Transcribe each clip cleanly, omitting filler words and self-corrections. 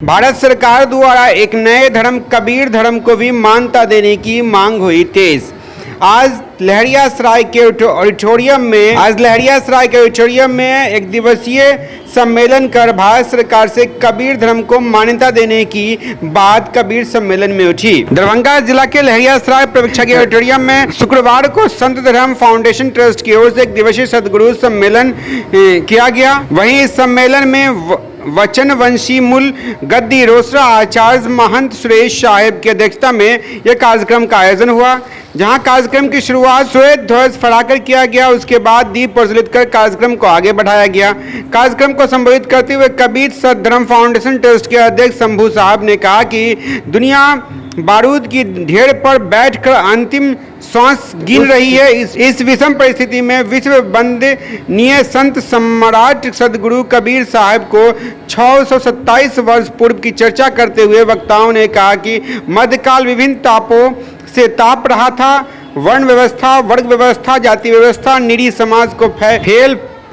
भारत सरकार द्वारा एक नए धर्म कबीर धर्म को भी मान्यता देने की मांग हुई तेज। आज लहरियासराय के ऑडिटोरियम में एक दिवसीय सम्मेलन कर भारत सरकार से कबीर धर्म को मान्यता देने की बात कबीर सम्मेलन में उठी। दरभंगा जिला के लहरियासराय प्रेक्षागृह ऑडिटोरियम में शुक्रवार को संत धर्म फाउंडेशन ट्रस्ट की ओर से एक दिवसीय सदगुरु सम्मेलन किया गया। वहीं इस सम्मेलन में वचन वंशी मूल गद्दी रोसड़ा आचार्य महंत सुरेश साहेब की अध्यक्षता में यह कार्यक्रम का आयोजन हुआ, जहां कार्यक्रम की शुरुआत श्वेत ध्वज फहराकर किया गया। उसके बाद दीप प्रज्वलित कर कार्यक्रम को आगे बढ़ाया गया। कार्यक्रम को संबोधित करते हुए कबीर संत धर्म फाउंडेशन ट्रस्ट के अध्यक्ष शंभू साहब ने कहा कि दुनिया बारूद की ढेर पर बैठकर अंतिम सांस गिन रही है। इस विषम परिस्थिति में विश्व वंदनीय संत सम्राट सदगुरु कबीर साहब को 627 वर्ष पूर्व की चर्चा करते हुए वक्ताओं ने कहा कि मध्यकाल विभिन्न तापों से ताप रहा था। वर्ण व्यवस्था, वर्ग व्यवस्था, जाति व्यवस्था निरी समाज को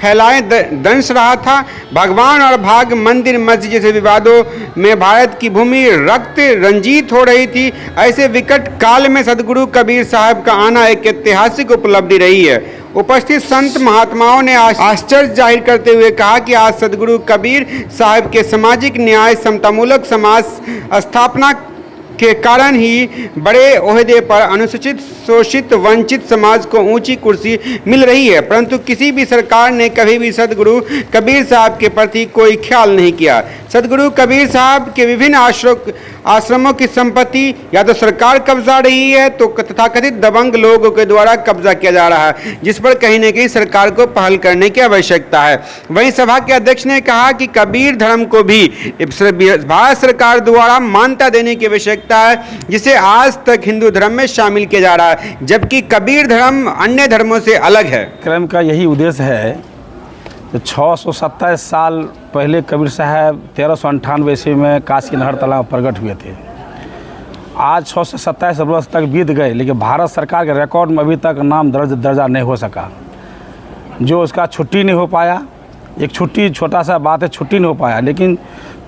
फैलाए दंश रहा था। भगवान और भाग, मंदिर मस्जिद जैसे विवादों में भारत की भूमि रक्त रंजित हो रही थी। ऐसे विकट काल में सदगुरु कबीर साहब का आना एक ऐतिहासिक उपलब्धि रही है। उपस्थित संत महात्माओं ने आश्चर्य जाहिर करते हुए कहा कि आज सदगुरु कबीर साहब के सामाजिक न्याय समतामूलक समाज स्थापना के कारण ही बड़े ओहदे पर अनुसूचित, शोषित, वंचित समाज को ऊंची कुर्सी मिल रही है, परंतु किसी भी सरकार ने कभी भी सदगुरु कबीर साहब के प्रति कोई ख्याल नहीं किया। सदगुरु कबीर साहब के विभिन्न आश्रमों की संपत्ति या तो सरकार कब्जा रही है तो तथाकथित दबंग लोगों के द्वारा कब्जा किया जा रहा है, जिस पर कहीं न कहीं सरकार को पहल करने की आवश्यकता है। वहीं सभा के अध्यक्ष ने कहा कि कबीर धर्म को भी भारत सरकार द्वारा मान्यता देने की आवश्यकता है, जिसे आज तक हिंदू धर्म में शामिल किया जा रहा है, जबकि कबीर धर्म अन्य धर्मों से अलग है। कार्यक्रम का यही उद्देश्य है। 627 साल पहले कबीर साहब 1398 ईस्वी में काशी नहर तालाब में प्रकट हुए थे। आज 627 वर्ष तक बीत गए, लेकिन भारत सरकार के रिकॉर्ड में अभी तक नाम दर्जा नहीं हो सका। जो उसका छुट्टी नहीं हो पाया, एक छुट्टी छोटा सा बात है, छुट्टी नहीं हो पाया, लेकिन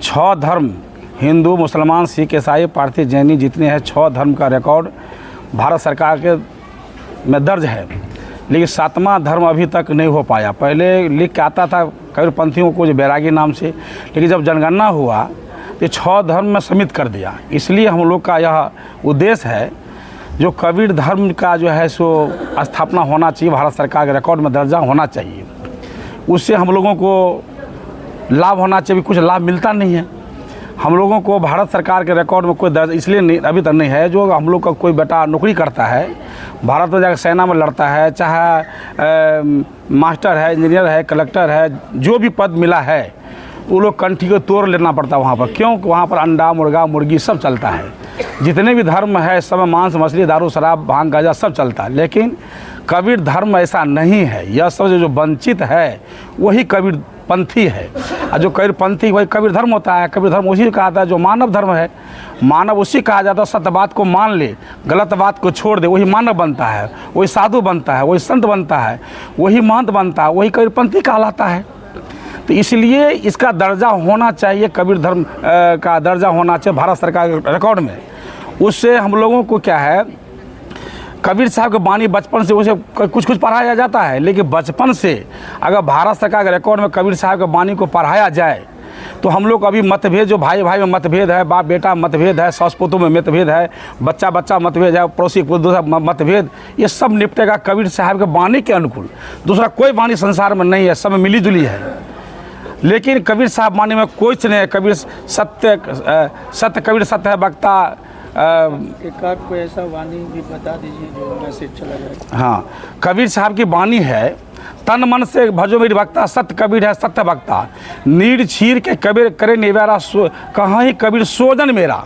6 धर्म हिंदू, मुसलमान, सिख, ईसाई, पारसी, जैनी जितने हैं 6 धर्म का रिकॉर्ड भारत सरकार के में दर्ज है, लेकिन 7वां धर्म अभी तक नहीं हो पाया। पहले लिख के आता था कबीर पंथियों को जो बैरागी नाम से, लेकिन जब जनगणना हुआ तो 6 धर्म में समित कर दिया। इसलिए हम लोग का यह उद्देश्य है, जो कबीर धर्म का जो है सो स्थापना होना चाहिए, भारत सरकार के रिकॉर्ड में दर्जा होना चाहिए। उससे हम लोगों को लाभ होना चाहिए। कुछ लाभ मिलता नहीं है हम लोगों को। भारत सरकार के रिकॉर्ड में कोई दर्ज इसलिए नहीं अभी तक नहीं है, जो हम लोग का कोई बेटा नौकरी करता है, भारत में जाकर सेना में लड़ता है, चाहे मास्टर है, इंजीनियर है, कलेक्टर है, जो भी पद मिला है वो लोग कंठी को तोड़ लेना पड़ता है वहाँ पर। क्यों? वहाँ पर अंडा, मुर्गा, मुर्गी सब चलता है। जितने भी धर्म है सब में मांस, मछली, दारू, शराब, भांग, गांजा सब चलता है, लेकिन कबीर धर्म ऐसा नहीं है। यह सब जो वंचित है वही कबीर पंथी है, और जो कबीर पंथी वही कबीर धर्म होता है। कबीर धर्म उसी कहा जाता है जो मानव धर्म है। मानव उसी कहा जाता है, सत्य बात को मान ले, गलत बात को छोड़ दे, वही मानव बनता है, वही साधु बनता है, वही संत बनता है, वही महंत बनता है, वही कबीर पंथी कहलाता है। तो इसलिए इसका दर्जा होना चाहिए, कबीर धर्म का दर्जा होना चाहिए भारत सरकार के रिकॉर्ड में। उससे हम लोगों को क्या है, कबीर साहब के बानी बचपन से उसे कुछ पढ़ाया जाता है, लेकिन बचपन से अगर भारत सरकार के रिकॉर्ड में कबीर साहब के बानी को पढ़ाया जाए तो हम लोग अभी मतभेद, जो भाई भाई में मतभेद है, बाप बेटा मतभेद है, सास पोतों में मतभेद है, बच्चा बच्चा मतभेद है, पड़ोसी दूसरा मतभेद, ये सब निपटेगा कबीर साहब के बानी के अनुकूल। दूसरा कोई बानी संसार में नहीं है, सब मिली जुली है। लेकिन कबीर साहब बानी में कुछ नहीं है। कबीर सत्य कबीर सत्य है वक्ता। एक आध कोई ऐसा वाणी भी बता दीजिए जो मैसेज चला जाए। हाँ, कबीर साहब की वाणी है, तन मन से भजो मेरी भक्ता, सत्य कबीर है सत्य भक्ता। नीड़ छीर के कबीर करे निवारा, कहाँ ही कबीर सोजन मेरा।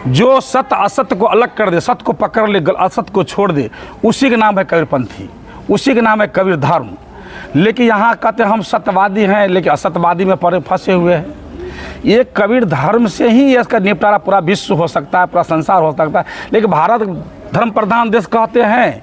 जो सत्य असत्य को अलग कर दे, सत्य को पकड़ ले, असत्य को छोड़ दे, उसी का नाम है कबीर पंथी, उसी का नाम है कबीर धर्म। लेकिन यहाँ कहते हम सत्यवादी हैं, लेकिन असत्यवादी में फंसे हुए हैं। ये कबीर धर्म से ही इसका निपटारा पूरा विश्व हो सकता है, पूरा संसार हो सकता है। लेकिन भारत धर्म प्रधान देश कहते हैं,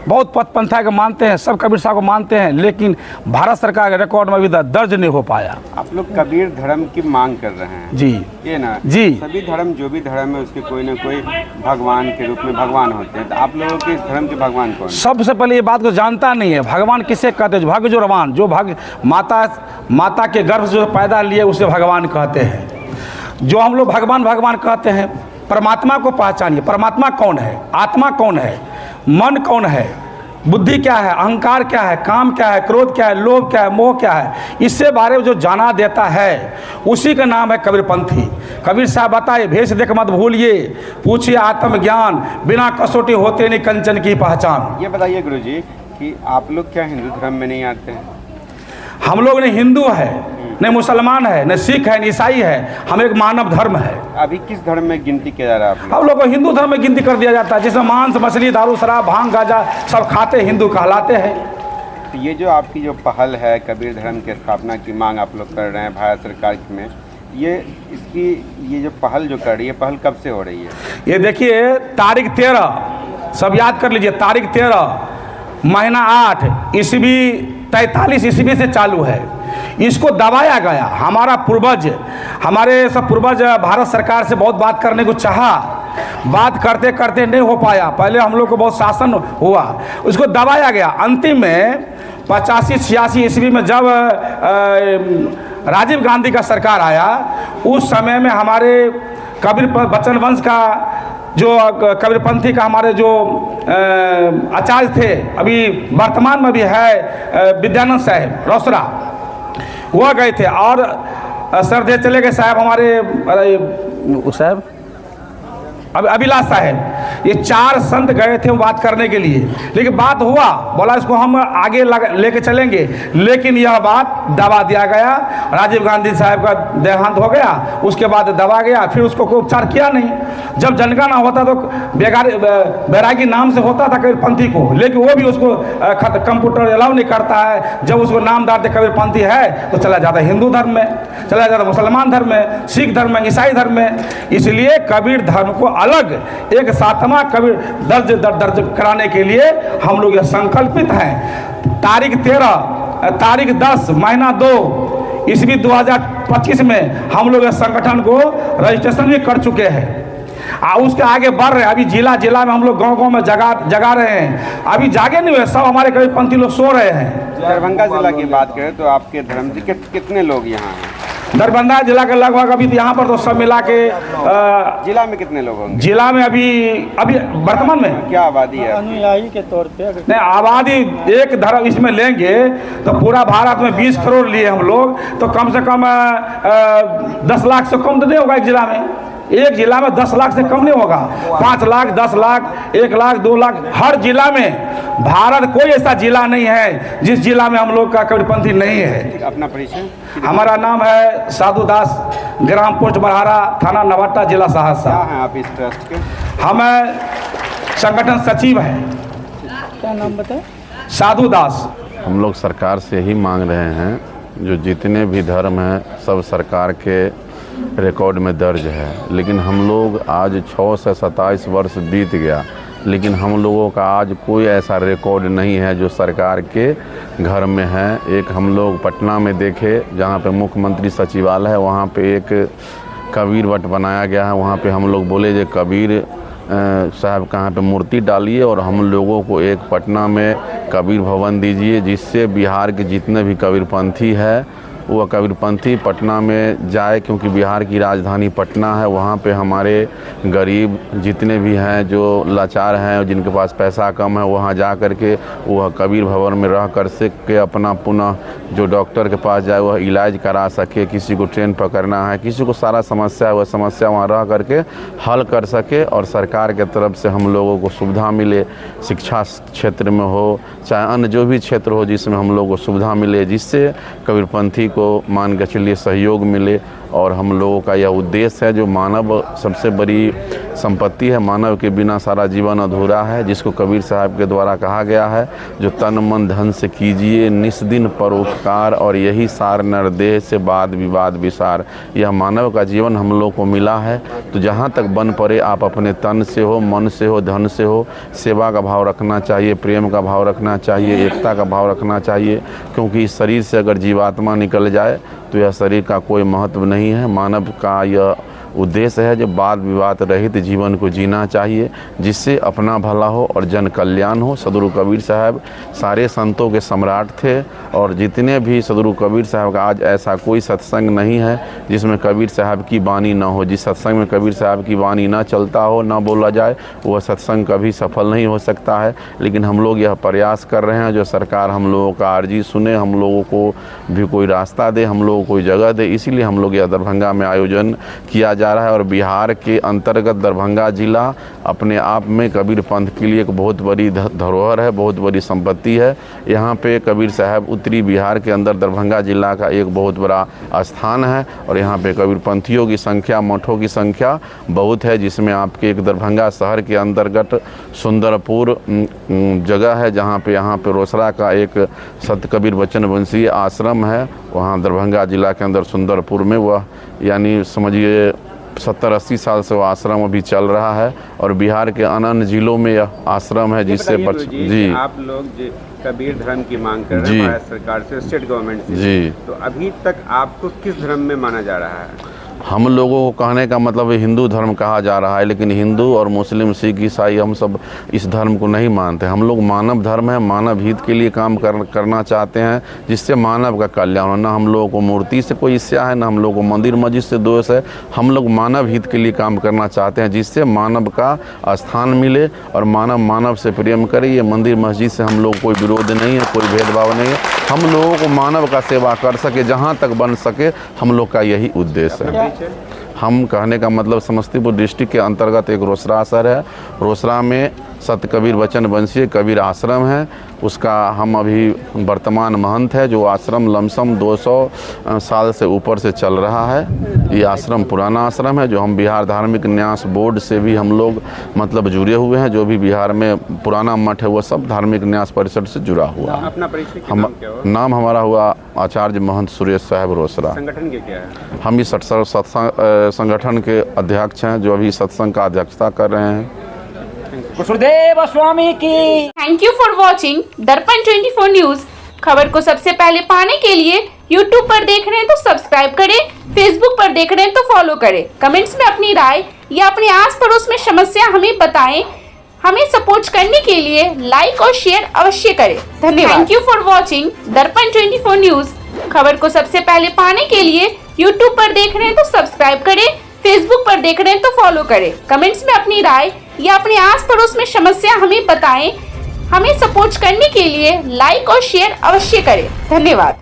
बहुत पथ पंथा को मानते हैं, सब कबीर साहब को मानते हैं, लेकिन भारत सरकार के रिकॉर्ड में अभी दर्ज नहीं हो पाया। आप लोग कबीर धर्म की मांग कर रहे हैं जी ये ना जी। सभी धर्म जो भी धर्म है उसके कोई ना कोई भगवान के रूप में भगवान होते हैं, तो आप लोगों के इस धर्म के भगवान कौन है? सबसे पहले ये बात को जानता नहीं है, भगवान किसे कहते हैं? भग जो रवान, जो भग माता के गर्भ से जो पैदा लिए उसे भगवान कहते हैं। जो हम लोग भगवान भगवान कहते हैं, परमात्मा को पहचानिए। परमात्मा कौन है? आत्मा कौन है? मन कौन है? बुद्धि क्या है? अहंकार क्या है? काम क्या है? क्रोध क्या है? लोभ क्या है? मोह क्या है? इससे बारे में जो जाना देता है उसी का नाम है कबीरपंथी। कबीर साहब बताए, भेष देख मत भूलिए, पूछिए आत्मज्ञान, बिना कसौटी होते नहीं कंचन की पहचान। ये बताइए गुरुजी कि आप लोग क्या हिंदू धर्म में नहीं आते हैं? हम लोग न हिंदू है, न मुसलमान है, न सिख है, न ईसाई है, हम एक मानव धर्म है। अभी किस धर्म में गिनती किया जा रहा है आप लोग? हम लोग को हिंदू धर्म में गिनती कर दिया जाता है, जिसमें मांस मछली दारू शराब भांग गांजा सब खाते हिंदू कहलाते हैं। तो ये जो आपकी जो पहल है कबीर धर्म की स्थापना की मांग आप लोग कर रहे हैं भारत सरकार में, ये जो पहल जो कर रही है, पहल कब से हो रही है? ये देखिए तारीख 13, सब याद कर लीजिए, तारीख 13 महीना 8 ईस्वी 43 ईस्वी से चालू है। इसको दबाया गया। हमारे सब पूर्वज भारत सरकार से बहुत बात करने को चाहा, बात करते करते नहीं हो पाया। पहले हम लोग को बहुत शासन हुआ, उसको दबाया गया। अंतिम में 85-86 ईस्वी में जब राजीव गांधी का सरकार आया, उस समय में हमारे कबीर बच्चन वंश का जो कबीरपंथी का हमारे जो आचार्य थे, अभी वर्तमान में भी है विद्यानंद साहब रोसड़ा, वह गए थे। और सरदे चले गए साहब हमारे साहब अभिलाष साहब, ये 4 संत गए थे बात करने के लिए। लेकिन बात हुआ, बोला इसको हम आगे लेके चलेंगे, लेकिन यह बात दबा दिया गया। राजीव गांधी साहब का देहांत हो गया, उसके बाद दबा गया, फिर उसको कोई उपचार किया नहीं। जब जनगणना होता तो बैरागी नाम से होता था कबीरपंथी को, लेकिन वो भी उसको कंप्यूटर अलाउ नहीं करता है। जब उसको नाम डालते कबीरपंथी है तो चला जाता हिंदू धर्म में, चला जाता मुसलमान धर्म में, सिख धर्म में, ईसाई धर्म में। इसलिए कबीर धर्म को अलग एक 7वां कबीर दर्ज कराने के लिए हम लोग ये संकल्पित हैं। तारीख 10 महीना 2 ईस्वी 2025 में हम लोग इस संगठन को रजिस्ट्रेशन भी कर चुके हैं। उसके आगे बढ़ रहे हैं। अभी जिला में हम लोग गांव में जगा रहे हैं। अभी जागे नहीं हुए, सब हमारे कबीरपंथी लोग सो रहे हैं। दरभंगा जिला की बात करें तो आपके धर्म से कितने लोग यहाँ हैं? दरभंगा जिला के लगभग अभी यहाँ पर तो सब मिला के जिला में कितने लोग होंगे? जिला में अभी वर्तमान में क्या आबादी है? अनुयायी के तौर पे नहीं, आबादी एक धर्म इसमें लेंगे तो पूरा भारत में 20 करोड़ लिए हम लोग, तो कम से कम 10 लाख से कम तो नहीं होगा एक जिला में। एक जिला में 10 लाख से कम नहीं होगा। 5 लाख, 10 लाख, 1 लाख, 2 लाख, हर जिला में। भारत कोई ऐसा जिला नहीं है जिस जिला में हम लोग का कबीरपंथी नहीं है। अपना परिचय? हमारा नाम है साधु दास, ग्राम पोस्ट बरहारा, थाना नवाट्टा, जिला सहरसा। क्या हैं आप इस ट्रस्ट के? हम संगठन सचिव हैं। क्या नाम बताए? साधु दास। हम लोग सरकार से ही मांग रहे हैं, जो जितने भी धर्म हैं सब सरकार के रिकॉर्ड में दर्ज है। लेकिन हम लोग आज 6 से 27 वर्ष बीत गया, लेकिन हम लोगों का आज कोई ऐसा रिकॉर्ड नहीं है जो सरकार के घर में है। एक हम लोग पटना में देखे, जहाँ पे मुख्यमंत्री सचिवालय है, वहाँ पे एक कबीर वट बनाया गया है। वहाँ पे हम लोग बोले जो कबीर साहब कहाँ पे मूर्ति डालिए और हम लोगों को एक पटना में कबीर भवन दीजिए, जिससे बिहार के जितने भी कबीरपंथी है वह कबीरपंथी पटना में जाए, क्योंकि बिहार की राजधानी पटना है। वहाँ पे हमारे गरीब जितने भी हैं, जो लाचार हैं, जिनके पास पैसा कम है, वहाँ जा कर के वह कबीर भवन में रह कर सके अपना पुनः जो डॉक्टर के पास जाए वह इलाज करा सके। किसी को ट्रेन पकड़ना है, किसी को सारा समस्या है, वह समस्या वहाँ रह कर के हल कर सके। और सरकार के तरफ से हम लोगों को सुविधा मिले, शिक्षा क्षेत्र में हो चाहे अन्य जो भी क्षेत्र हो जिसमें हम लोगों को सुविधा मिले, जिससे कबीरपंथी को मान के चलिए सहयोग मिले और हम लोगों का यह उद्देश्य है, जो मानव सबसे बड़ी संपत्ति है, मानव के बिना सारा जीवन अधूरा है, जिसको कबीर साहब के द्वारा कहा गया है, जो तन मन धन से कीजिए निस्दिन परोपकार और यही सार नरदेह से वाद विवाद विसार। यह मानव का जीवन हम लोग को मिला है, तो जहाँ तक बन पड़े आप अपने तन से हो, मन से हो, धन से हो, सेवा का भाव रखना चाहिए, प्रेम का भाव रखना चाहिए, एकता का भाव रखना चाहिए, क्योंकि इस शरीर से अगर जीवात्मा निकल जाए तो यह शरीर का कोई महत्व नहीं है। मानव का यह उद्देश्य है, जब वाद विवाद रहित जीवन को जीना चाहिए, जिससे अपना भला हो और जन कल्याण हो। सदगुरु कबीर साहब सारे संतों के सम्राट थे, और जितने भी सदगुरु कबीर साहब का आज ऐसा कोई सत्संग नहीं है जिसमें कबीर साहब की वाणी ना हो। जिस सत्संग में कबीर साहब की वाणी ना चलता हो, ना बोला जाए, वह सत्संग कभी सफल नहीं हो सकता है। लेकिन हम लोग यह प्रयास कर रहे हैं, जो सरकार हम लोगों का अर्जी सुने, हम लोगों को भी कोई रास्ता दे, हम लोगों को कोई जगह दे, इसीलिए हम लोग यह दरभंगा में आयोजन किया जा रहा है। और बिहार के अंतर्गत दरभंगा जिला अपने आप में कबीर पंथ के लिए एक बहुत बड़ी धरोहर है, बहुत बड़ी संपत्ति है। यहाँ पे कबीर साहब उत्तरी बिहार के अंदर दरभंगा जिला का एक बहुत बड़ा स्थान है, और यहाँ पे कबीर पंथियों की संख्या, मठों की संख्या बहुत है, जिसमें आपके एक दरभंगा शहर के अंतर्गत सुंदरपुर जगह है, जहाँ पे यहाँ पे रोसड़ा का एक संत कबीर बचन वंशीय आश्रम है। वहाँ दरभंगा जिला के अंदर सुंदरपुर में वह यानी समझिए 70-80 साल से वो आश्रम अभी चल रहा है, और बिहार के अन्य जिलों में यह आश्रम है, जिससे जी आप लोग कबीर धर्म की मांग कर रहे हैं भारत सरकार से, स्टेट गवर्नमेंट से, जी, तो अभी तक आपको किस धर्म में माना जा रहा है? हम लोगों को कहने का मतलब हिंदू धर्म कहा जा रहा है, लेकिन हिंदू और मुस्लिम, सिख, ईसाई हम सब इस धर्म को नहीं मानते। हम लोग मानव धर्म है, मानव हित के लिए काम करना चाहते हैं, जिससे मानव का कल्याण हो। ना हम लोगों को मूर्ति से कोई इच्छा है, ना हम लोगों को मंदिर मस्जिद से दोष है। हम लोग मानव हित के लिए काम करना चाहते हैं, जिससे मानव का स्थान मिले और मानव मानव से प्रेम करे। ये मंदिर मस्जिद से हम लोग कोई विरोध नहीं है, कोई भेदभाव नहीं है। हम लोगों को मानव का सेवा कर सके, जहाँ तक बन सके, हम लोग का यही उद्देश्य है। हम कहने का मतलब समस्तीपुर डिस्ट्रिक्ट के अंतर्गत एक रोसड़ा शहर है, रोसड़ा में संत कबीर बचन वंशीय कबीर आश्रम है, उसका हम अभी वर्तमान महंत है। जो आश्रम लमसम 200 साल से ऊपर से चल रहा है। ये आश्रम पुराना आश्रम है, जो हम बिहार धार्मिक न्यास बोर्ड से भी हम लोग मतलब जुड़े हुए हैं। जो भी बिहार में पुराना मठ है वो सब धार्मिक न्यास परिषद से जुड़ा हुआ है। अपना परिचय नाम हमारा हुआ आचार्य महंत सुरेश साहब रोसड़ा। संगठन के क्या है? हम इस संगठन के अध्यक्ष हैं, जो अभी सत्संग का अध्यक्षता कर रहे हैं। गुरुदेव स्वामी की। थैंक यू फॉर वॉचिंग दर्पण 24 न्यूज। खबर को सबसे पहले पाने के लिए यूट्यूब पर देख रहे हैं तो सब्सक्राइब करें, फेसबुक पर देख रहे हैं तो फॉलो करें। कमेंट्स में अपनी राय या अपने आस पड़ोस में समस्या हमें बताएं। हमें सपोर्ट करने के लिए लाइक और शेयर अवश्य करें। धन्यवाद। थैंक यू फॉर वॉचिंग दर्पण 24 न्यूज। खबर को सबसे पहले पाने के लिए यूट्यूब पर देख रहे हैं तो सब्सक्राइब करें, फेसबुक पर देख रहे हैं तो फॉलो करें। कमेंट्स में अपनी राय या अपने आस पड़ोस में समस्या हमें बताएं। हमें सपोर्ट करने के लिए लाइक और शेयर अवश्य करें। धन्यवाद।